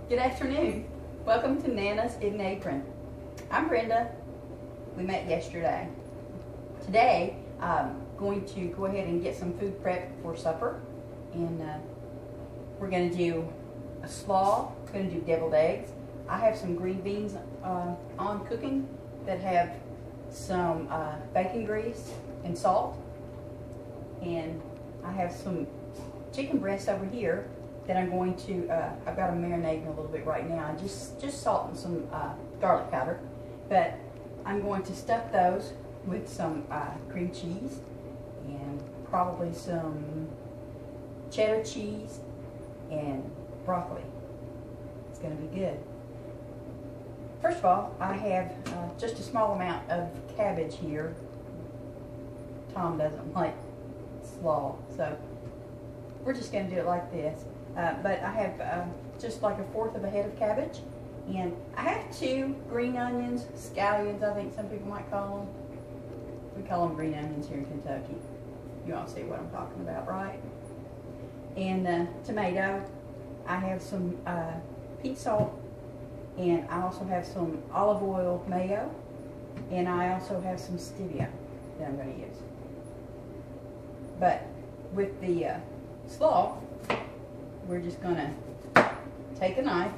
Good afternoon. Welcome to Nana's in Apron. I'm Brenda. We met yesterday. Today, I'm going to go ahead and get some food prep for supper. And we're going to do a slaw. We're going to do deviled eggs. I have some green beans on cooking that have some bacon grease and salt. And I have some chicken breast over here that I'm going to, I've got them marinating a little bit right now, just salt and some garlic powder. But I'm going to stuff those with some cream cheese and probably some cheddar cheese and broccoli. It's going to be good. First of all, I have just a small amount of cabbage here. Tom doesn't like slaw, so we're just going to do it like this. But I have just like 1/4 of a head of cabbage, and I have 2 green onions, scallions I think some people might call them. We call them green onions here in Kentucky. You all see what I'm talking about, right? And tomato. I have some pea salt, and I also have some olive oil mayo, and I also have some stevia that I'm going to use. But with the slaw, we're just going to take a knife.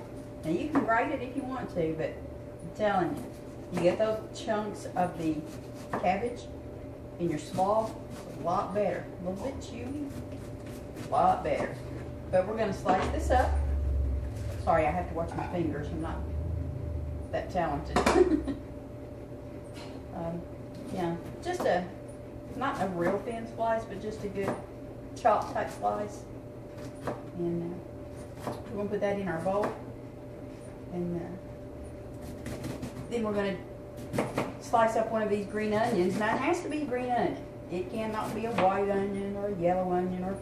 Now you can grate it if you want to, but I'm telling you, you get those chunks of the cabbage in your slaw, it's a lot better. A little bit chewy, a lot better. But we're going to slice this up. Sorry, I have to watch my fingers. I'm not that talented. Yeah, just not a real thin slice, but just a good chop type slice. And we're going to put that in our bowl. And then we're going to slice up one of these green onions. Now it has to be a green onion. It cannot be a white onion or a yellow onion or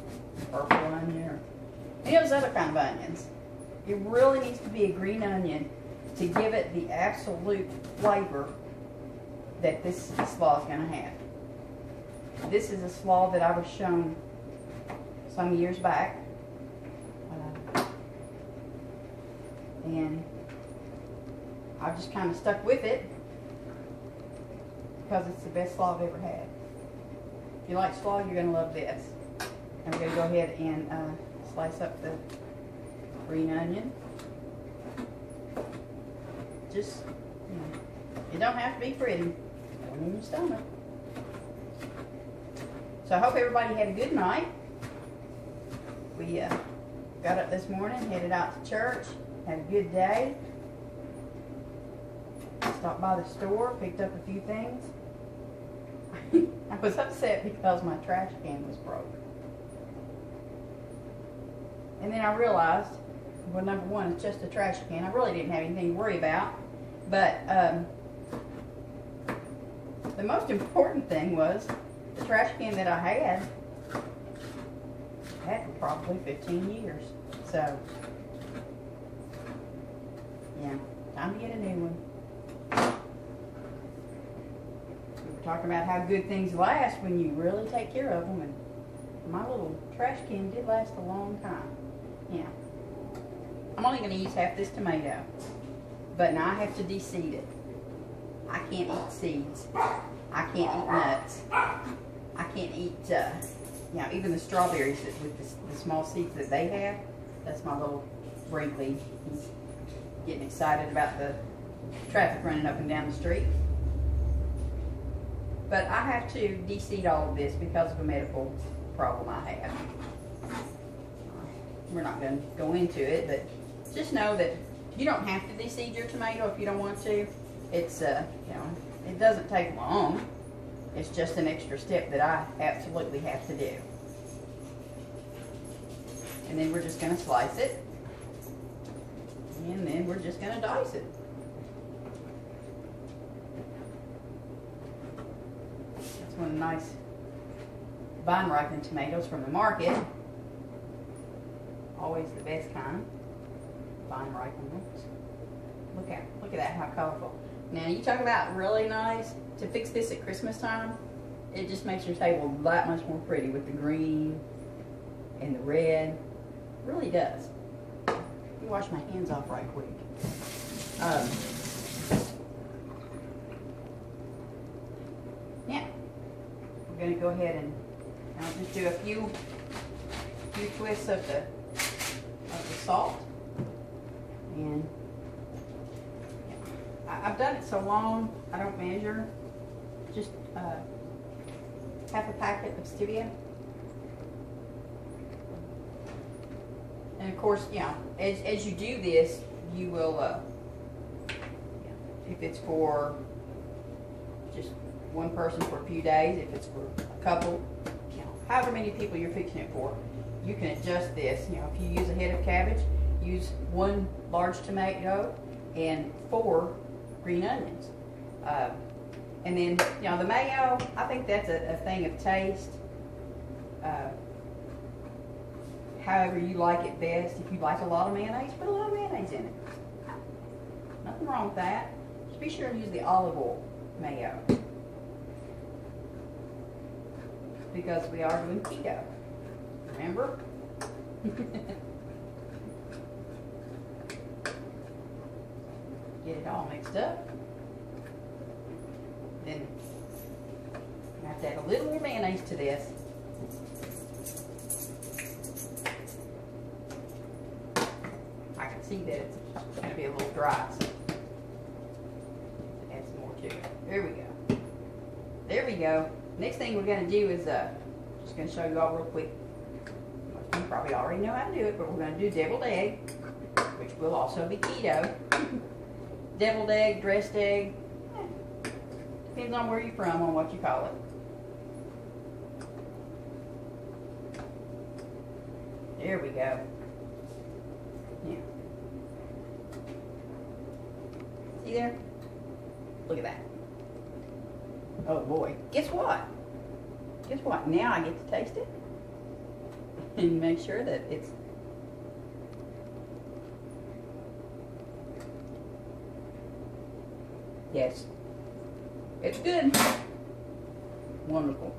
purple onion or any of those other kind of onions. It really needs to be a green onion to give it the absolute flavor that this slaw is going to have. This is a slaw that I was shown some years back. And I've just kind of stuck with it because it's the best slaw I've ever had. If you like slaw, you're going to love this. And we're going to go ahead and slice up the green onion. Just, you know, it don't have to be pretty. Going in your stomach. So I hope everybody had a good night. We got up this morning, headed out to church, had a good day. Stopped by the store, picked up a few things. I was upset because my trash can was broke. And then I realized, well, number one, it's just a trash can. I really didn't have anything to worry about. But the most important thing was the trash can that I had for probably 15 years. So, yeah, time to get a new one. We were talking about how good things last when you really take care of them, and my little trash can did last a long time. Yeah. I'm only going to use half this tomato, but now I have to de-seed it. I can't eat seeds. I can't eat nuts. I can't eat, you know, even the strawberries with the small seeds that they have. That's my little Brinkley. He's getting excited about the traffic running up and down the street. But I have to de-seed all of this because of a medical problem I have. We're not going to go into it, but just know that you don't have to de-seed your tomato if you don't want to. It's, you know, it doesn't take long. It's just an extra step that I absolutely have to do. And then we're just going to slice it. And then we're just going to dice it. That's one of the nice vine ripened tomatoes from the market. Always the best kind. Vine ripened ones. Look at that, how colorful. Now you talk about really nice. To fix this at Christmas time, it just makes your table that much more pretty with the green and the red. It really does. Let me wash my hands off right quick. Now, we're going to go ahead and I'll just do a few twists of the salt. And I've done it so long, I don't measure. Just half a packet of stevia. And of course, you know, as you do this, you will, if it's for just one person for a few days, if it's for a couple, you know, however many people you're fixing it for, you can adjust this. You know, if you use a head of cabbage, use 1 large tomato and 4 green onions. And then, you know, the mayo, I think that's a thing of taste. However you like it best. If you like a lot of mayonnaise, put a lot of mayonnaise in it. Nothing wrong with that. Just be sure to use the olive oil mayo, because we are doing keto. Remember? Get it all mixed up. Then I have to add a little more mayonnaise to this. I can see that it's going to be a little dry, so add some more to it. There we go. There we go. Next thing we're going to do is just going to show you all real quick. You probably already know how to do it, but we're going to do deviled egg, which will also be keto. Deviled egg, dressed egg, depends on where you're from, on what you call it. There we go. Yeah. See there? Look at that. Oh boy. Guess what? Guess what? Now I get to taste it and make sure that it's yes. It's good. Wonderful.